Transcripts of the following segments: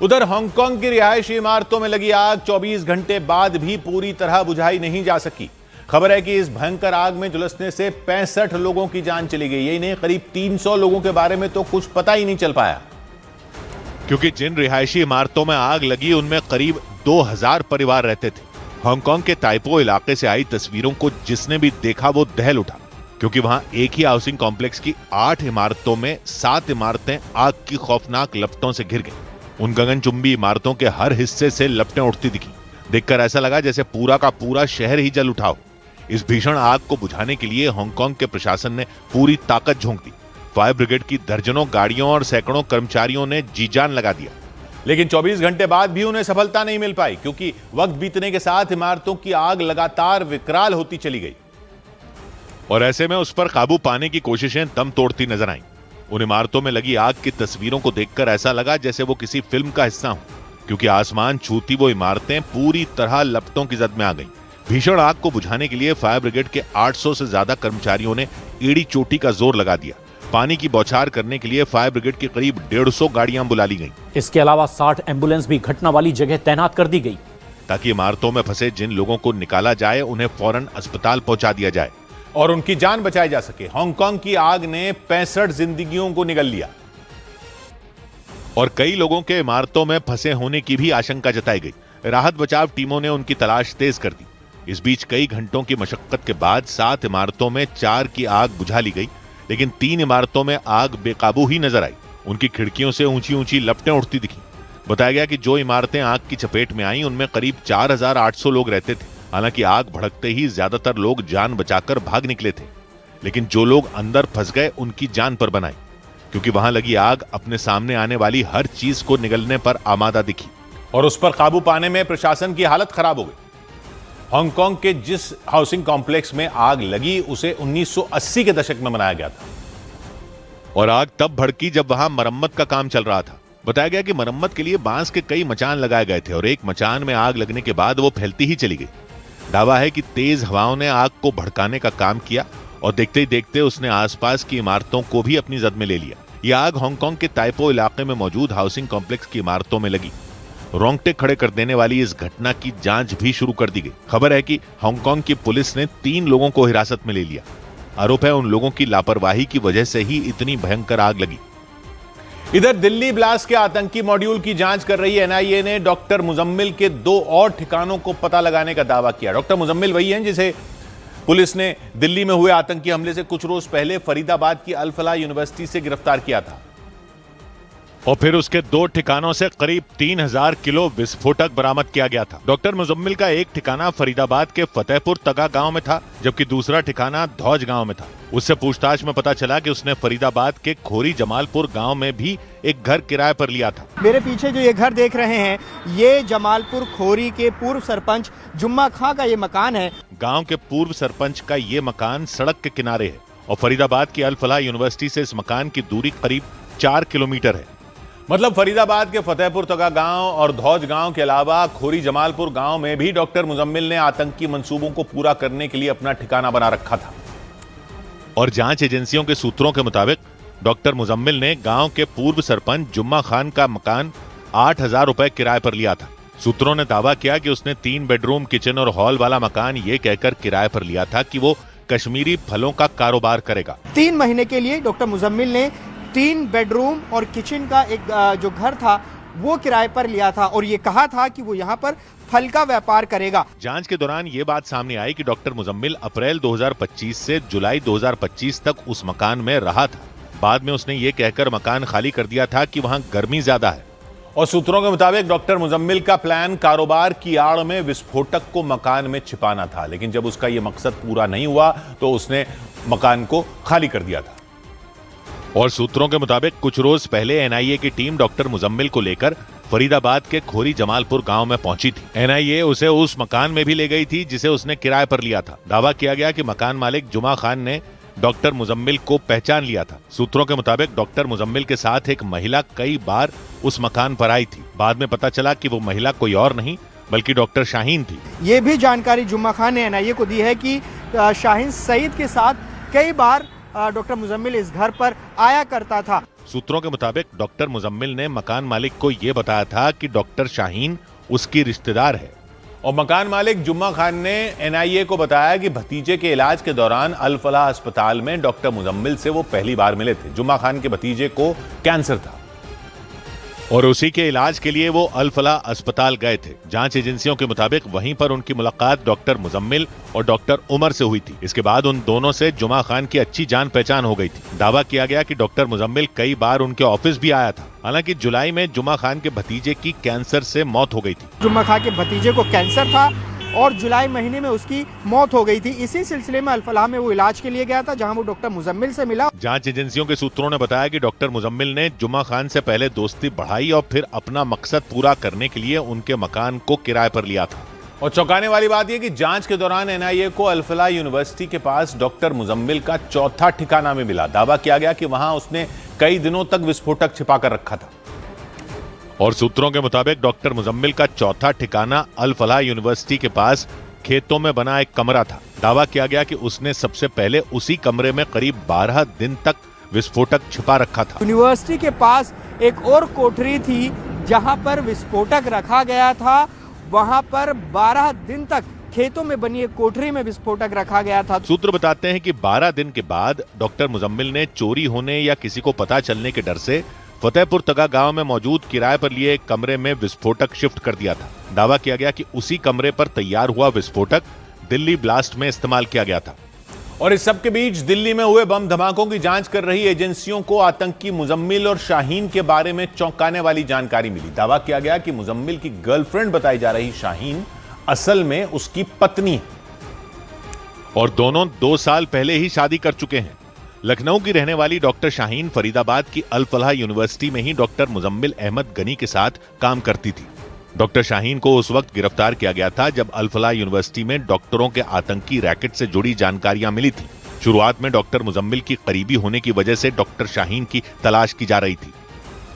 उधर हांगकांग की रिहायशी इमारतों में लगी आग 24 घंटे बाद भी पूरी तरह बुझाई नहीं जा सकी। खबर है कि इस भयंकर आग में झुलसने से 65 लोगों की जान चली गई। यही नहीं, करीब 300 लोगों के बारे में तो कुछ पता ही नहीं चल पाया, क्योंकि जिन रिहायशी इमारतों में आग लगी उनमें करीब 2000 परिवार रहते थे। हांगकांग के ताइपो इलाके से आई तस्वीरों को जिसने भी देखा वो दहल उठा, क्योंकि वहां एक ही हाउसिंग कॉम्प्लेक्स की 8 इमारतों में 7 इमारतें आग की खौफनाक लपटों से घिर गईं। उन गगनचुंबी इमारतों के हर हिस्से से लपटें उठती दिखी। देखकर ऐसा लगा जैसे पूरा का पूरा शहर ही जल उठा हो। इस भीषण आग को बुझाने के लिए हांगकांग के प्रशासन ने पूरी ताकत झोंक दी। फायर ब्रिगेड की दर्जनों गाड़ियों और सैकड़ों कर्मचारियों ने जी जान लगा दिया, लेकिन 24 घंटे बाद भी उन्हें सफलता नहीं मिल पाई, क्योंकि वक्त बीतने के साथ इमारतों की आग लगातार विकराल होती चली गई। और ऐसे में उस पर काबू पाने की कोशिशें दम तोड़ती नजर आईं। उन इमारतों में लगी आग की तस्वीरों को देखकर ऐसा लगा जैसे वो किसी फिल्म का हिस्सा हो, क्योंकि आसमान छूती वो इमारतें पूरी तरह लपटों की जद में आ गईं। भीषण आग को बुझाने के लिए फायर ब्रिगेड के 800 से ज्यादा कर्मचारियों ने एड़ी चोटी का जोर लगा दिया। पानी की बौछार करने के लिए फायर ब्रिगेड की करीब 150 गाड़ियां बुला ली गईं। इसके अलावा 60 एम्बुलेंस भी घटना वाली जगह तैनात कर दी गई, ताकि इमारतों में फंसे जिन लोगों को निकाला जाए उन्हें फौरन अस्पताल पहुंचा दिया जाए और उनकी जान बचाई जा सके। हांगकांग की आग ने 65 जिंदगियों को निगल लिया और कई लोगों के इमारतों में फंसे होने की भी आशंका जताई गई। राहत बचाव टीमों ने उनकी तलाश तेज कर दी। इस बीच कई घंटों की मशक्कत के बाद 7 इमारतों में 4 की आग बुझा ली गई, लेकिन 3 इमारतों में आग बेकाबू ही नजर आई। उनकी खिड़कियों से ऊंची ऊंची लपटें उठती दिखी। बताया गया कि जो इमारतें आग की चपेट में आईं उनमें करीब 4800 लोग रहते थे। हालांकि आग भड़कते ही ज्यादातर लोग जान बचाकर भाग निकले थे, लेकिन जो लोग अंदर फंस गए उनकी जान पर बनाई, क्योंकि वहां लगी आग अपने सामने आने वाली हर चीज को निगलने पर आमादा दिखी और उस पर काबू पाने में प्रशासन की हालत खराब हो गई। हांगकांग के जिस हाउसिंग कॉम्प्लेक्स में आग लगी उसे 1980 के दशक में बनाया गया था और आग तब भड़की जब वहां मरम्मत का काम चल रहा था। बताया गया कि मरम्मत के लिए बांस के कई मचान लगाए गए थे और एक मचान में आग लगने के बाद वो फैलती ही चली गई। दावा है कि तेज हवाओं ने आग को भड़काने का काम किया और देखते ही देखते उसने आसपास की इमारतों को भी अपनी जद में ले लिया। यह आग हांगकांग के ताइपो इलाके में मौजूद हाउसिंग कॉम्प्लेक्स की इमारतों में लगी। रोंगटे खड़े कर देने वाली इस घटना की जांच भी शुरू कर दी गई। खबर है कि हांगकांग की पुलिस ने 3 लोगों को हिरासत में ले लिया। आरोप है उन लोगों की लापरवाही की वजह से ही इतनी भयंकर आग लगी। इधर दिल्ली ब्लास्ट के आतंकी मॉड्यूल की जांच कर रही एनआईए ने डॉक्टर मुजम्मिल के 2 और ठिकानों को पता लगाने का दावा किया। डॉक्टर मुजम्मिल वही हैं जिसे पुलिस ने दिल्ली में हुए आतंकी हमले से कुछ रोज पहले फरीदाबाद की अल फलाह यूनिवर्सिटी से गिरफ्तार किया था और फिर उसके 2 ठिकानों से करीब 3000 किलो विस्फोटक बरामद किया गया था। डॉक्टर मुजम्मिल का एक ठिकाना फरीदाबाद के फतेहपुर तगा गांव में था, जबकि दूसरा ठिकाना धौज गांव में था। उससे पूछताछ में पता चला कि उसने फरीदाबाद के खोरी जमालपुर गांव में भी एक घर किराए पर लिया था। मेरे पीछे जो ये घर देख रहे हैं, ये जमालपुर खोरी के पूर्व सरपंच जुम्मा खां का ये मकान है। गांव के पूर्व सरपंच का ये मकान सड़क के किनारे है और फरीदाबाद की अल फलाह यूनिवर्सिटी से इस मकान की दूरी करीब 4 किलोमीटर है। मतलब फरीदाबाद के फतेहपुर तगा गांव और धौज गांव के अलावा खोरी जमालपुर गांव में भी डॉक्टर मुजम्मिल ने आतंकी मंसूबों को पूरा करने के लिए अपना ठिकाना बना रखा था। और जांच एजेंसियों के सूत्रों के मुताबिक डॉक्टर मुजम्मिल ने गांव के पूर्व सरपंच जुम्मा खान का मकान 8000 रुपए किराए पर लिया था। सूत्रों ने दावा किया कि उसने 3 बेडरूम, किचन और हॉल वाला मकान ये कहकर किराए पर लिया था कि वो कश्मीरी फलों का कारोबार करेगा। 3 महीने के लिए डॉक्टर मुजम्मिल ने 3 बेडरूम और किचन का एक जो घर था वो किराए पर लिया था और ये कहा था कि वो यहाँ पर फल का व्यापार करेगा। जांच के दौरान ये बात सामने आई कि डॉक्टर मुजम्मिल अप्रैल 2025 से जुलाई 2025 तक उस मकान में रहा था। बाद में उसने ये कहकर मकान खाली कर दिया था कि वहाँ गर्मी ज्यादा है। और सूत्रों के मुताबिक डॉक्टर मुजम्मिल का प्लान कारोबार की आड़ में विस्फोटक को मकान में छिपाना था, लेकिन जब उसका यह मकसद पूरा नहीं हुआ तो उसने मकान को खाली कर दिया था। और सूत्रों के मुताबिक कुछ रोज पहले एनआईए की टीम डॉक्टर मुजम्मिल को लेकर फरीदाबाद के खोरी जमालपुर गांव में पहुंची थी। एनआईए उसे उस मकान में भी ले गई थी जिसे उसने किराए पर लिया था। दावा किया गया कि मकान मालिक जुमा खान ने डॉक्टर मुजम्मिल को पहचान लिया था। सूत्रों के मुताबिक डॉक्टर मुजम्मिल के साथ एक महिला कई बार उस मकान पर आई थी। बाद में पता चला कि वो महिला कोई और नहीं बल्कि डॉक्टर शाहीन थी। ये भी जानकारी जुम्मा खान ने एनआईए को दी है कि शाहीन सईद के साथ कई बार डॉक्टर मुजम्मिल इस घर पर आया करता था। सूत्रों के मुताबिक डॉक्टर मुजम्मिल ने मकान मालिक को यह बताया था कि डॉक्टर शाहीन उसकी रिश्तेदार है। और मकान मालिक जुम्मा खान ने एनआईए को बताया कि भतीजे के इलाज के दौरान अल फलाह अस्पताल में डॉक्टर मुजम्मिल से वो पहली बार मिले थे। जुम्मा खान के भतीजे को कैंसर था और उसी के इलाज के लिए वो अल फलाह अस्पताल गए थे। जांच एजेंसियों के मुताबिक वहीं पर उनकी मुलाकात डॉक्टर मुजम्मिल और डॉक्टर उमर से हुई थी। इसके बाद उन दोनों से जुमा खान की अच्छी जान पहचान हो गई थी। दावा किया गया कि डॉक्टर मुजम्मिल कई बार उनके ऑफिस भी आया था। हालांकि जुलाई में जुमा खान के भतीजे की कैंसर से मौत हो गई थी। जुम्मा खान के भतीजे को कैंसर था और जुलाई महीने में उसकी मौत हो गई थी। इसी सिलसिले में अल फलाह में वो इलाज के लिए गया था, जहां वो डॉक्टर मुजम्मिल से मिला। जांच एजेंसियों के सूत्रों ने बताया कि डॉक्टर मुजम्मिल ने जुमा खान से पहले दोस्ती बढ़ाई और फिर अपना मकसद पूरा करने के लिए उनके मकान को किराए पर लिया था। और चौंकाने वाली बात यह कि जांच के दौरान एनआईए को अल फलाह यूनिवर्सिटी के पास डॉक्टर मुजम्मिल का चौथा ठिकाना में मिला। दावा किया गया कि वहां उसने कई दिनों तक विस्फोटक छिपा कर रखा था। और सूत्रों के मुताबिक डॉक्टर मुजम्मिल का चौथा ठिकाना अल फलाह यूनिवर्सिटी के पास खेतों में बना एक कमरा था। दावा किया गया कि उसने सबसे पहले उसी कमरे में करीब 12 दिन तक विस्फोटक छिपा रखा था। यूनिवर्सिटी के पास एक और कोठरी थी जहां पर विस्फोटक रखा गया था। वहां पर 12 दिन तक खेतों में बनी एक कोठरी में विस्फोटक रखा गया था। सूत्र बताते हैं कि 12 दिन के बाद डॉक्टर मुजम्मिल ने चोरी होने या किसी को पता चलने के डर से फतेहपुर तगा गांव में मौजूद किराए पर लिए एक कमरे में विस्फोटक शिफ्ट कर दिया था। दावा किया गया कि उसी कमरे पर तैयार हुआ विस्फोटक दिल्ली ब्लास्ट में इस्तेमाल किया गया था। और इस सब के बीच दिल्ली में हुए बम धमाकों की जांच कर रही एजेंसियों को आतंकी मुजम्मिल और शाहीन के बारे में चौंकाने वाली जानकारी मिली। दावा किया गया कि मुजम्मिल की गर्लफ्रेंड बताई जा रही शाहीन असल में उसकी पत्नी है और दोनों 2 साल पहले ही शादी कर चुके हैं। लखनऊ की रहने वाली डॉक्टर शाहीन फरीदाबाद की अल फलाह यूनिवर्सिटी में ही डॉक्टर मुजम्मिल अहमद गनी के साथ काम करती थी। डॉक्टर शाहीन को उस वक्त गिरफ्तार किया गया था जब अल फलाह यूनिवर्सिटी में डॉक्टरों के आतंकी रैकेट से जुड़ी जानकारियां मिली थी। शुरुआत में डॉक्टर मुजम्मिल की करीबी होने की वजह से डॉक्टर शाहीन की तलाश की जा रही थी,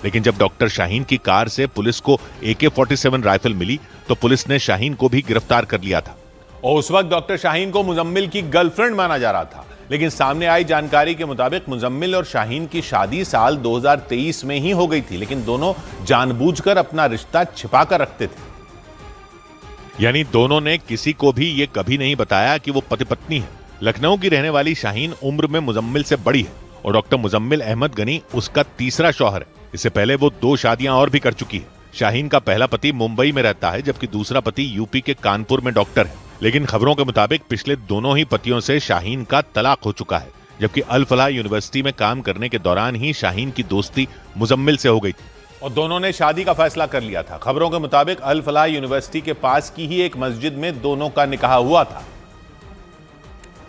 लेकिन जब डॉक्टर शाहीन की कार से पुलिस को AK-47 राइफल मिली तो पुलिस ने शाहीन को भी गिरफ्तार कर लिया था। और उस वक्त डॉक्टर शाहीन को मुजम्मिल की गर्लफ्रेंड माना जा रहा था, लेकिन सामने आई जानकारी के मुताबिक मुजम्मिल और शाहीन की शादी साल 2023 में ही हो गई थी, लेकिन दोनों जानबूझकर अपना रिश्ता छिपा कर रखते थे। यानी दोनों ने किसी को भी ये कभी नहीं बताया कि वो पति पत्नी है। लखनऊ की रहने वाली शाहीन उम्र में मुजम्मिल से बड़ी है और डॉक्टर मुजम्मिल अहमद गनी उसका तीसरा शौहर है। इससे पहले वो 2 शादियां और भी कर चुकी है। शाहीन का पहला पति मुंबई में रहता है जबकि दूसरा पति यूपी के कानपुर में डॉक्टर है, लेकिन खबरों के मुताबिक पिछले दोनों ही पतियों से शाहीन का तलाक हो चुका है, जबकि अल फलाह यूनिवर्सिटी में काम करने के दौरान ही शाहीन की दोस्ती मुजम्मिल से हो गई थी और दोनों ने शादी का फैसला कर लिया था। खबरों के मुताबिक अल फलाह यूनिवर्सिटी के पास की ही एक मस्जिद में दोनों का निकाह हुआ था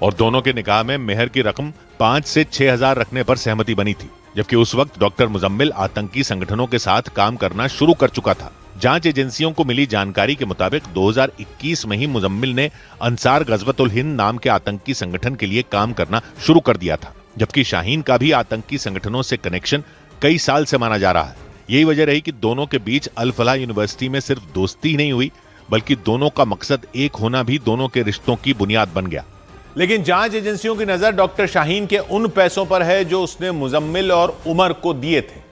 और दोनों के निकाह में मेहर की रकम 5 से 6 हजार रखने पर सहमति बनी थी, जबकि उस वक्त डॉक्टर मुजम्मिल आतंकी संगठनों के साथ काम करना शुरू कर चुका था। जांच एजेंसियों को मिली जानकारी के मुताबिक 2021 में ही मुजम्मिल ने अंसार गजवतुल हिंद नाम के आतंकी संगठन के लिए काम करना शुरू कर दिया था, जबकि शाहीन का भी आतंकी संगठनों से कनेक्शन कई साल से माना जा रहा है। यही वजह रही कि दोनों के बीच अल फलाह यूनिवर्सिटी में सिर्फ दोस्ती ही नहीं हुई, बल्कि दोनों का मकसद एक होना भी दोनों के रिश्तों की बुनियाद बन गया। लेकिन जांच एजेंसियों की नजर डॉक्टर शाहीन के उन पैसों पर है जो उसने मुजम्मिल और उमर को दिए थे,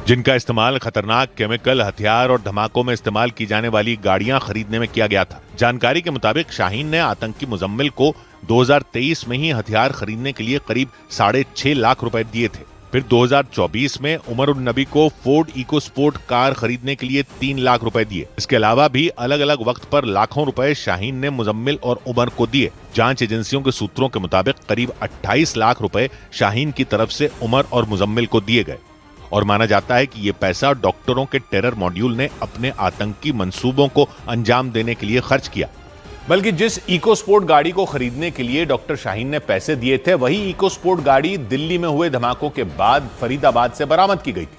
जिनका इस्तेमाल खतरनाक केमिकल, हथियार और धमाकों में इस्तेमाल की जाने वाली गाड़ियां खरीदने में किया गया था। जानकारी के मुताबिक शाहीन ने आतंकी मुजम्मिल को 2023 में ही हथियार खरीदने के लिए करीब 6.5 लाख रुपए दिए थे। फिर 2024 में उमर उन नबी को फोर्ड इकोस्पोर्ट कार खरीदने के लिए 3 लाख रुपए दिए। इसके अलावा भी अलग अलग वक्त पर लाखों रुपए शाहीन ने मुजम्मिल और उमर को दिए। जांच एजेंसियों के सूत्रों के मुताबिक करीब 28 लाख रुपए शाहीन की तरफ से उमर और मुजम्मिल को दिए गए और माना जाता है कि ये पैसा डॉक्टरों के टेरर मॉड्यूल ने अपने आतंकी मंसूबों को अंजाम देने के लिए खर्च किया। बल्कि जिस इकोस्पोर्ट गाड़ी को खरीदने के लिए डॉक्टर शाहीन ने पैसे दिए थे, वही इकोस्पोर्ट गाड़ी दिल्ली में हुए धमाकों के बाद फरीदाबाद से बरामद की गई थी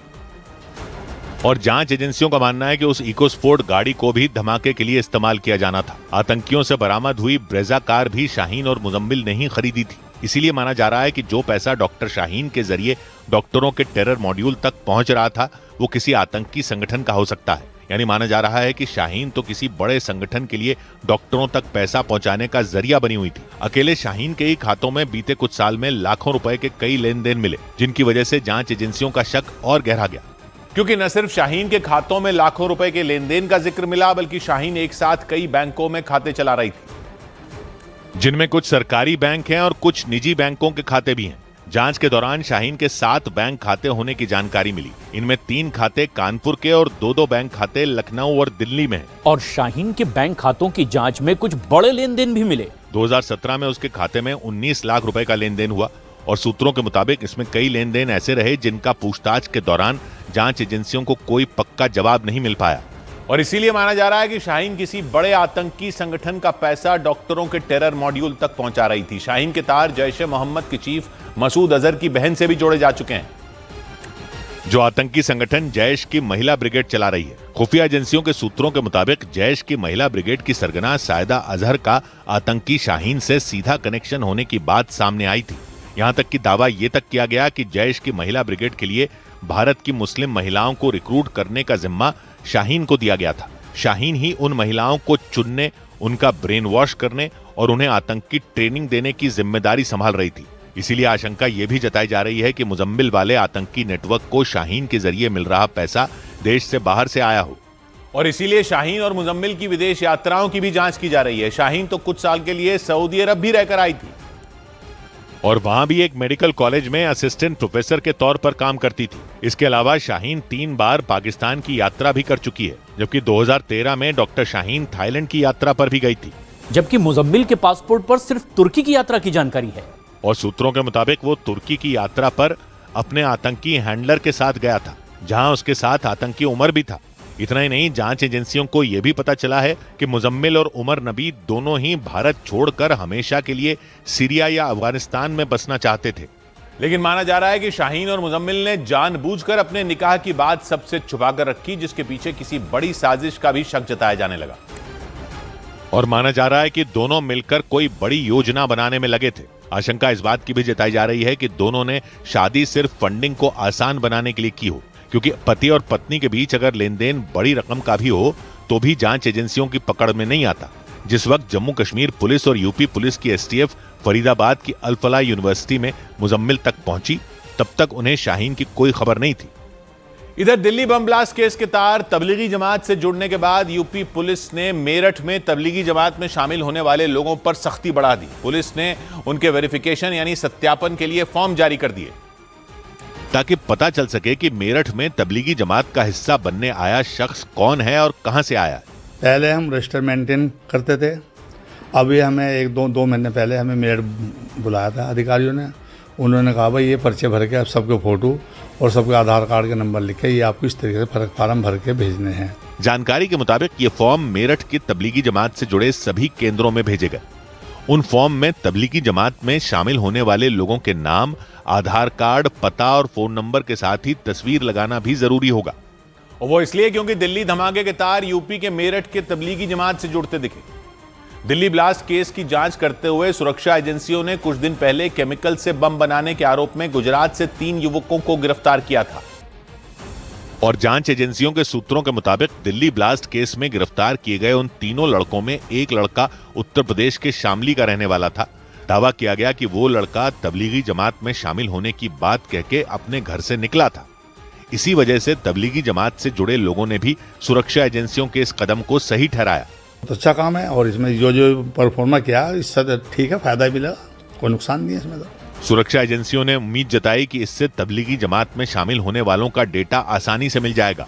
और जांच एजेंसियों का मानना है कि उस इकोस्पोर्ट गाड़ी को भी धमाके के लिए इस्तेमाल किया जाना था। आतंकियों से बरामद हुई ब्रेजा कार भी शाहीन और मुजम्मिल ने ही खरीदी थी। इसीलिए माना जा रहा है कि जो पैसा डॉक्टर शाहीन के जरिए डॉक्टरों के टेरर मॉड्यूल तक पहुंच रहा था, वो किसी आतंकी संगठन का हो सकता है। यानी माना जा रहा है कि शाहीन तो किसी बड़े संगठन के लिए डॉक्टरों तक पैसा पहुंचाने का जरिया बनी हुई थी। अकेले शाहीन के ही खातों में बीते कुछ साल में लाखों रुपए के कई लेन देन मिले, जिनकी वजह से जांच एजेंसियों का शक और गहरा गया। क्योंकि न सिर्फ शाहीन के खातों में लाखों रुपए के लेन देन का जिक्र मिला, बल्कि शाहीन एक साथ कई बैंकों में खाते चला रही थी, जिनमें कुछ सरकारी बैंक हैं और कुछ निजी बैंकों के खाते भी हैं। जांच के दौरान शाहीन के 7 बैंक खाते होने की जानकारी मिली। इनमें 3 खाते कानपुर के और 2 बैंक खाते लखनऊ और दिल्ली में हैं। और शाहीन के बैंक खातों की जांच में कुछ बड़े लेन देन भी मिले। 2017 में उसके खाते में 19 लाख रुपए का लेन देन हुआ और सूत्रों के मुताबिक इसमें कई लेन देन ऐसे रहे जिनका पूछताछ के दौरान जांच एजेंसियों को कोई पक्का जवाब नहीं मिल पाया। और इसीलिए माना जा रहा है कि शाहीन किसी बड़े आतंकी संगठन का पैसा डॉक्टरों के टेरर मॉड्यूल तक पहुंचा रही थी। शाहीन के तार जैश-ए-मोहम्मद के चीफ मसूद अजहर की बहन से भी जोड़े जा चुके हैं, जो आतंकी संगठन जैश की महिला ब्रिगेड चला रही है। खुफिया एजेंसियों के सूत्रों के मुताबिक जैश की महिला ब्रिगेड की सरगना सायदा अजहर का आतंकी शाहीन से सीधा कनेक्शन होने की बात सामने आई थी। यहां तक कि दावा यह तक किया गया कि जैश की महिला ब्रिगेड के लिए भारत की मुस्लिम महिलाओं को रिक्रूट करने का जिम्मा शाहीन को दिया गया था। शाहीन ही उन महिलाओं को चुनने, उनका ब्रेन वॉश करने और उन्हें आतंकी ट्रेनिंग देने की जिम्मेदारी संभाल रही थी। इसीलिए आशंका यह भी जताई जा रही है कि मुजम्मिल वाले आतंकी नेटवर्क को शाहीन के जरिए मिल रहा पैसा देश से बाहर से आया हो। और इसीलिए शाहीन और मुजम्मिल की विदेश यात्राओं की भी जांच की जा रही है। शाहीन तो कुछ साल के लिए सऊदी अरब भी रहकर आई थी और वहां भी एक मेडिकल कॉलेज में असिस्टेंट प्रोफेसर के तौर पर काम करती थी। इसके अलावा शाहीन 3 बार पाकिस्तान की यात्रा भी कर चुकी है, जबकि 2013 में डॉक्टर शाहीन थाईलैंड की यात्रा पर भी गई थी। जबकि मुजम्मिल के पासपोर्ट पर सिर्फ तुर्की की यात्रा की जानकारी है। और सूत्रों के मुताबिक वो तुर्की की यात्रा पर अपने आतंकी हैंडलर के साथ गया था, जहां उसके साथ आतंकी उमर भी था। इतना ही नहीं, जांच एजेंसियों को यह भी पता चला है कि मुजम्मिल और उमर नबी दोनों ही भारत छोड़कर हमेशा के लिए सीरिया या अफगानिस्तान में बसना चाहते थे। लेकिन माना जा रहा है कि शाहीन और मुजम्मिल ने जानबूझकर अपने निकाह की बात सबसे छुपाकर रखी, जिसके पीछे किसी बड़ी साजिश का भी शक जताया जाने लगा। और माना जा रहा है कि दोनों मिलकर कोई बड़ी योजना बनाने में लगे थे। आशंका इस बात की भी जताई जा रही है कि दोनों ने शादी सिर्फ फंडिंग को आसान बनाने के लिए की हो, क्योंकि पति और पत्नी के बीच अगर लेन देन बड़ी रकम का भी हो तो भी जांच एजेंसियों की पकड़ में नहीं आता। जिस वक्त जम्मू कश्मीर पुलिस और यूपी पुलिस की एसटीएफ फरीदाबाद की अल फलाह यूनिवर्सिटी में मुजम्मिल तक पहुंची, तब तक उन्हें शाहीन की कोई खबर नहीं थी। इधर दिल्ली बम ब्लास्ट केस के तार तबलीगी जमात से जुड़ने के बाद यूपी पुलिस ने मेरठ में तबलीगी जमात में शामिल होने वाले लोगों पर सख्ती बढ़ा दी। पुलिस ने उनके वेरिफिकेशन यानी सत्यापन के लिए फॉर्म जारी कर दिए, ताकि पता चल सके कि मेरठ में तबलीगी जमात का हिस्सा बनने आया शख्स कौन है और कहां से आया। पहले हम रजिस्टर मेंटेन करते थे, अभी हमें दो महीने पहले हमें मेरठ बुलाया था अधिकारियों ने। उन्होंने कहा भाई ये पर्चे भर के आप सबके फोटो और सबके आधार कार्ड के नंबर लिख के ये आपको इस तरीके से फार्म भर के भेजने हैं। जानकारी के मुताबिक ये फॉर्म मेरठ की तबलीगी जमात से जुड़े सभी केंद्रों में भेजे गए। उन फॉर्म में तबलीगी जमात में शामिल होने वाले लोगों के नाम, आधार कार्ड, पता और फोन नंबर के साथ ही तस्वीर लगाना भी जरूरी होगा। और वो इसलिए क्योंकि दिल्ली धमाके के तार यूपी के मेरठ के तबलीगी जमात से जुड़ते दिखे। दिल्ली ब्लास्ट केस की जांच करते हुए सुरक्षा एजेंसियों ने कुछ दिन पहले केमिकल से बम बनाने के आरोप में गुजरात से 3 युवकों को गिरफ्तार किया था। और जांच एजेंसियों के सूत्रों के मुताबिक दिल्ली ब्लास्ट केस में गिरफ्तार किए गए उन तीनों लड़कों में एक लड़का उत्तर प्रदेश के शामली का रहने वाला था। दावा किया गया कि वो लड़का तबलीगी जमात में शामिल होने की बात कहके अपने घर से निकला था। इसी वजह से तबलीगी जमात से जुड़े लोगों ने भी सुरक्षा एजेंसियों के इस कदम को सही ठहराया। तो अच्छा काम है और इसमें जो परफॉर्मा किया इससे ठीक है, फायदा भी लगा, कोई नुकसान नहीं है इसमें। तो सुरक्षा एजेंसियों ने उम्मीद जताई कि इससे तबलीगी जमात में शामिल होने वालों का डेटा आसानी से मिल जाएगा।